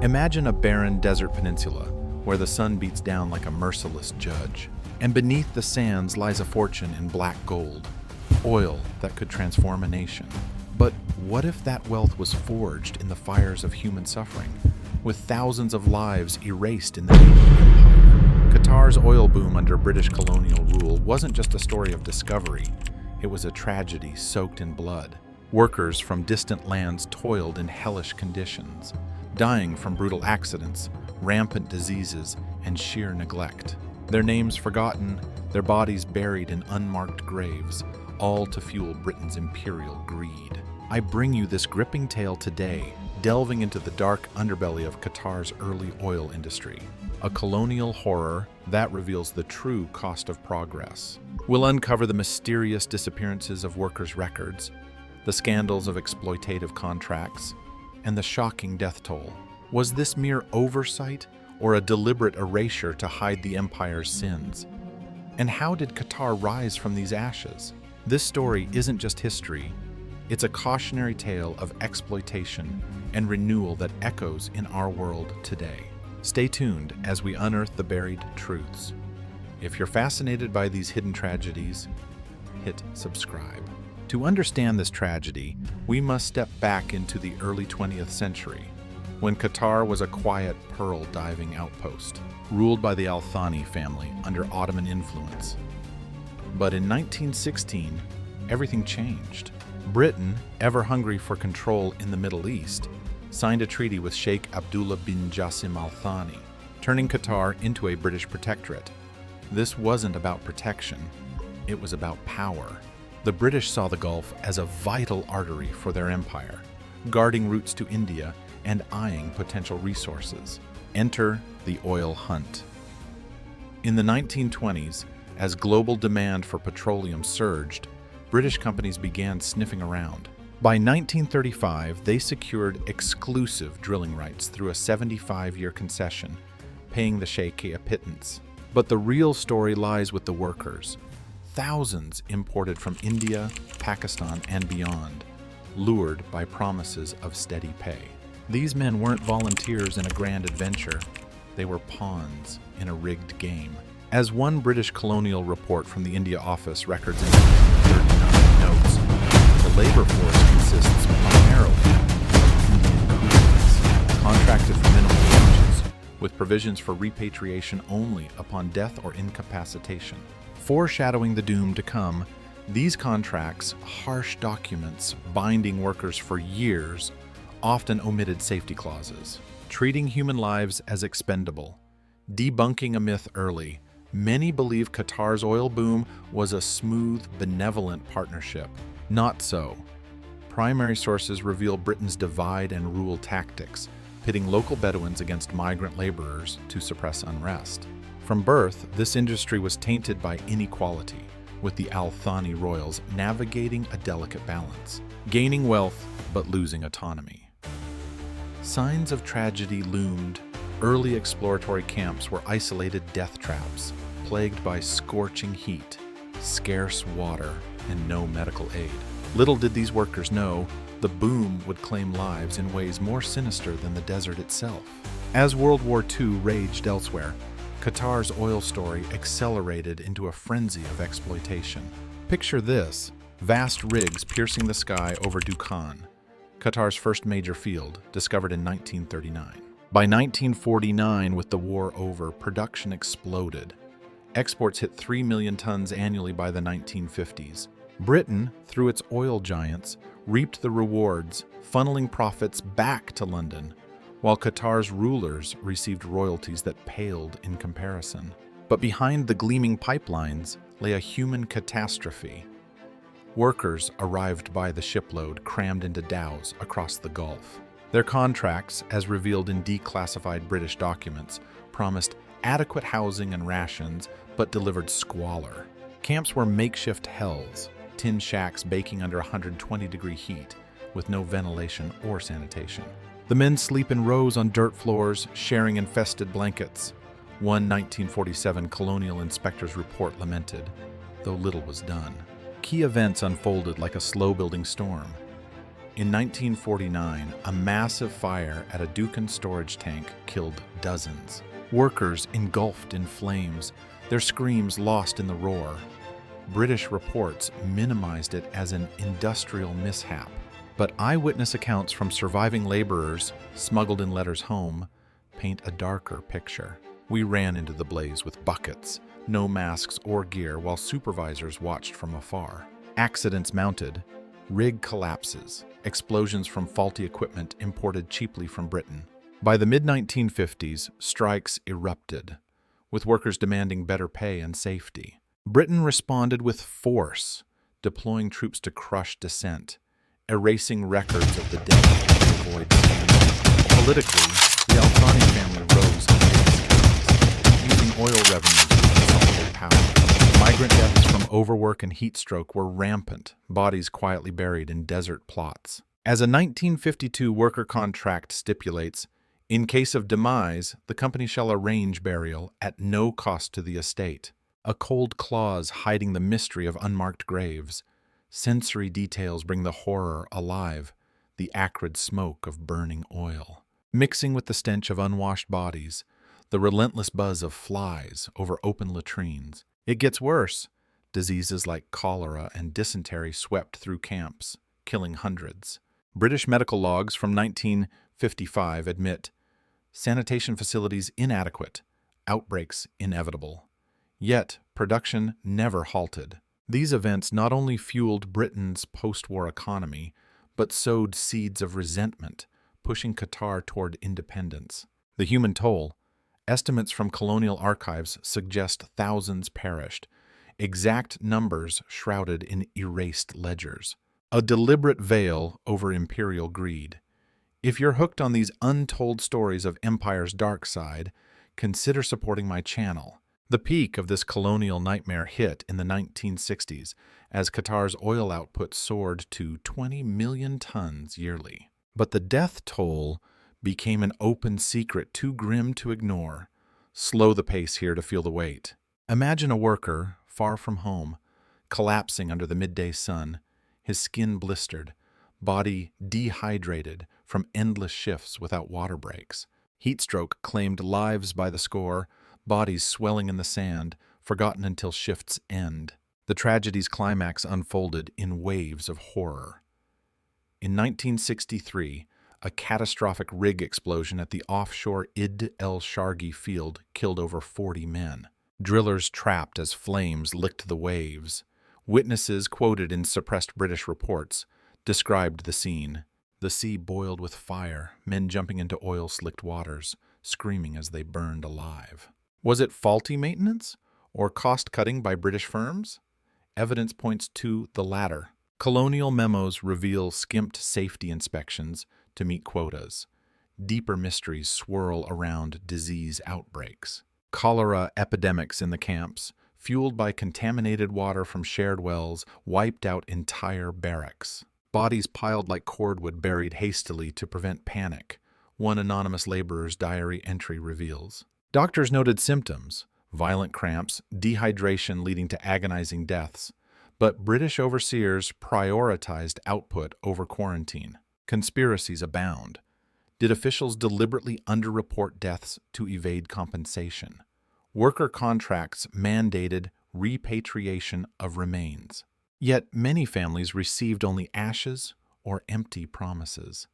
Imagine a barren desert peninsula where the sun beats down like a merciless judge, and beneath the sands lies a fortune in black gold, oil that could transform a nation. But what if that wealth was forged in the fires of human suffering, with thousands of lives erased in the name of empire? Qatar's oil boom under British colonial rule wasn't just a story of discovery, it was a tragedy soaked in blood. Workers from distant lands toiled in hellish conditions, dying from brutal accidents, rampant diseases, and sheer neglect. Their names forgotten, their bodies buried in unmarked graves, all to fuel Britain's imperial greed. I bring you this gripping tale today, delving into the dark underbelly of Qatar's early oil industry, a colonial horror that reveals the true cost of progress. We'll uncover the mysterious disappearances of workers' records, the scandals of exploitative contracts, and the shocking death toll. Was this mere oversight or a deliberate erasure to hide the empire's sins? And how did Qatar rise from these ashes? This story isn't just history, it's a cautionary tale of exploitation and renewal that echoes in our world today. Stay tuned as we unearth the buried truths. If you're fascinated by these hidden tragedies, hit subscribe. To understand this tragedy, we must step back into the early 20th century, when Qatar was a quiet pearl diving outpost, ruled by the Al Thani family under Ottoman influence. But in 1916, everything changed. Britain, ever hungry for control in the Middle East, signed a treaty with Sheikh Abdullah bin Jassim Al Thani, turning Qatar into a British protectorate. This wasn't about protection, it was about power. The British saw the Gulf as a vital artery for their empire, guarding routes to India and eyeing potential resources. Enter the oil hunt. In the 1920s, as global demand for petroleum surged, British companies began sniffing around. By 1935, they secured exclusive drilling rights through a 75-year concession, paying the Sheikh a pittance. But the real story lies with the workers. Thousands imported from India, Pakistan, and beyond, lured by promises of steady pay. These men weren't volunteers in a grand adventure, they were pawns in a rigged game. As one British colonial report from the India office records in 1939 notes, the labor force consists primarily of Indian coolies, contracted for minimal wages, with provisions for repatriation only upon death or incapacitation. Foreshadowing the doom to come, these contracts, harsh documents binding workers for years, often omitted safety clauses, treating human lives as expendable. Debunking a myth early, many believe Qatar's oil boom was a smooth, benevolent partnership. Not so. Primary sources reveal Britain's divide and rule tactics, pitting local Bedouins against migrant laborers to suppress unrest. From birth, this industry was tainted by inequality, with the Al Thani royals navigating a delicate balance, gaining wealth but losing autonomy. Signs of tragedy loomed. Early exploratory camps were isolated death traps, plagued by scorching heat, scarce water, and no medical aid. Little did these workers know, the boom would claim lives in ways more sinister than the desert itself. As World War II raged elsewhere, Qatar's oil story accelerated into a frenzy of exploitation. Picture this: vast rigs piercing the sky over Dukhan, Qatar's first major field, discovered in 1939. By 1949, with the war over, production exploded. Exports hit 3 million tons annually by the 1950s. Britain, through its oil giants, reaped the rewards, funneling profits back to London, while Qatar's rulers received royalties that paled in comparison. But behind the gleaming pipelines lay a human catastrophe. Workers arrived by the shipload crammed into dhows across the Gulf. Their contracts, as revealed in declassified British documents, promised adequate housing and rations, but delivered squalor. Camps were makeshift hells, tin shacks baking under 120-degree heat, with no ventilation or sanitation. The men sleep in rows on dirt floors, sharing infested blankets. One 1947 Colonial inspector's report lamented, though little was done. Key events unfolded like a slow-building storm. In 1949, a massive fire at a Dukan storage tank killed dozens. Workers engulfed in flames, their screams lost in the roar. British reports minimized it as an industrial mishap, but eyewitness accounts from surviving laborers, smuggled in letters home, paint a darker picture. We ran into the blaze with buckets, no masks or gear, while supervisors watched from afar. Accidents mounted, rig collapses, explosions from faulty equipment imported cheaply from Britain. By the mid-1950s, strikes erupted, with workers demanding better pay and safety. Britain responded with force, deploying troops to crush dissent, erasing records of the dead to avoid scandal. Politically, the Al-Thani family rose against using oil revenues to consolidate power. Migrant deaths from overwork and heat stroke were rampant, bodies quietly buried in desert plots. As a 1952 worker contract stipulates, in case of demise, the company shall arrange burial at no cost to the estate. A cold clause hiding the mystery of unmarked graves. Sensory details bring the horror alive, the acrid smoke of burning oil. Mixing with the stench of unwashed bodies, the relentless buzz of flies over open latrines. It gets worse. Diseases like cholera and dysentery swept through camps, killing hundreds. British medical logs from 1955 admit sanitation facilities inadequate, outbreaks inevitable. Yet, production never halted. These events not only fueled Britain's post-war economy, but sowed seeds of resentment, pushing Qatar toward independence. The human toll, estimates from Colonial archives suggest thousands perished, exact numbers shrouded in erased ledgers. A deliberate veil over imperial greed. If you're hooked on these untold stories of empire's dark side, consider supporting my channel. The peak of this colonial nightmare hit in the 1960s as Qatar's oil output soared to 20 million tons yearly. But the death toll became an open secret too grim to ignore. Slow the pace here to feel the weight. Imagine a worker, far from home, collapsing under the midday sun, his skin blistered, body dehydrated from endless shifts without water breaks. Heat stroke claimed lives by the score, bodies swelling in the sand, forgotten until shifts end. The tragedy's climax unfolded in waves of horror. In 1963, a catastrophic rig explosion at the offshore Id el-Shargi field killed over 40 men. Drillers trapped as flames licked the waves. Witnesses, quoted in suppressed British reports, described the scene. The sea boiled with fire, men jumping into oil-slicked waters, screaming as they burned alive. Was it faulty maintenance or cost-cutting by British firms? Evidence points to the latter. Colonial memos reveal skimped safety inspections to meet quotas. Deeper mysteries swirl around disease outbreaks. Cholera epidemics in the camps, fueled by contaminated water from shared wells, wiped out entire barracks. Bodies piled like cordwood buried hastily to prevent panic, one anonymous laborer's diary entry reveals. Doctors noted symptoms, violent cramps, dehydration leading to agonizing deaths, but British overseers prioritized output over quarantine. Conspiracies abound. Did officials deliberately underreport deaths to evade compensation? Worker contracts mandated repatriation of remains. Yet many families received only ashes or empty promises.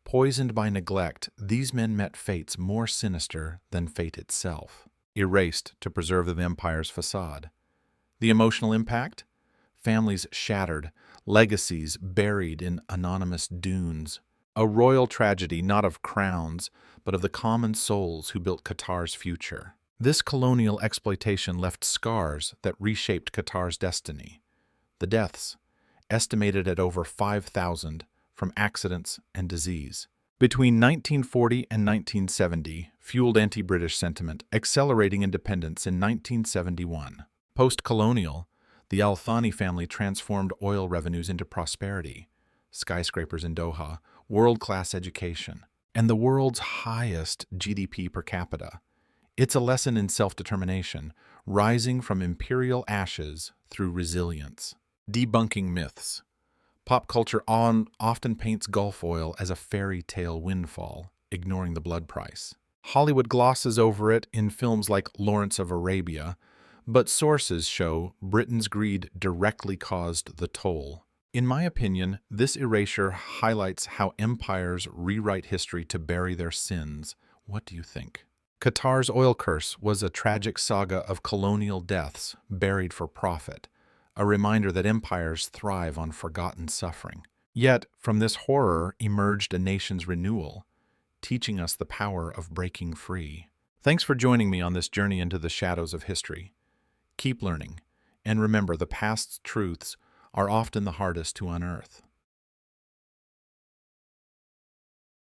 Poisoned by neglect, these men met fates more sinister than fate itself, erased to preserve the empire's facade. The emotional impact? Families shattered, legacies buried in anonymous dunes. A royal tragedy not of crowns, but of the common souls who built Qatar's future. This colonial exploitation left scars that reshaped Qatar's destiny. The deaths, estimated at over 5,000 from accidents and disease. Between 1940 and 1970, fueled anti-British sentiment, accelerating independence in 1971. Post-colonial, the Al-Thani family transformed oil revenues into prosperity, skyscrapers in Doha, world-class education, and the world's highest GDP per capita. It's a lesson in self-determination, rising from imperial ashes through resilience. Debunking myths. Pop culture often paints Gulf oil as a fairy tale windfall, ignoring the blood price. Hollywood glosses over it in films like Lawrence of Arabia, but sources show Britain's greed directly caused the toll. In my opinion, this erasure highlights how empires rewrite history to bury their sins. What do you think? Qatar's oil curse was a tragic saga of colonial deaths buried for profit, a reminder that empires thrive on forgotten suffering. Yet, from this horror emerged a nation's renewal, teaching us the power of breaking free. Thanks for joining me on this journey into the shadows of history. Keep learning, and remember, the past's truths are often the hardest to unearth.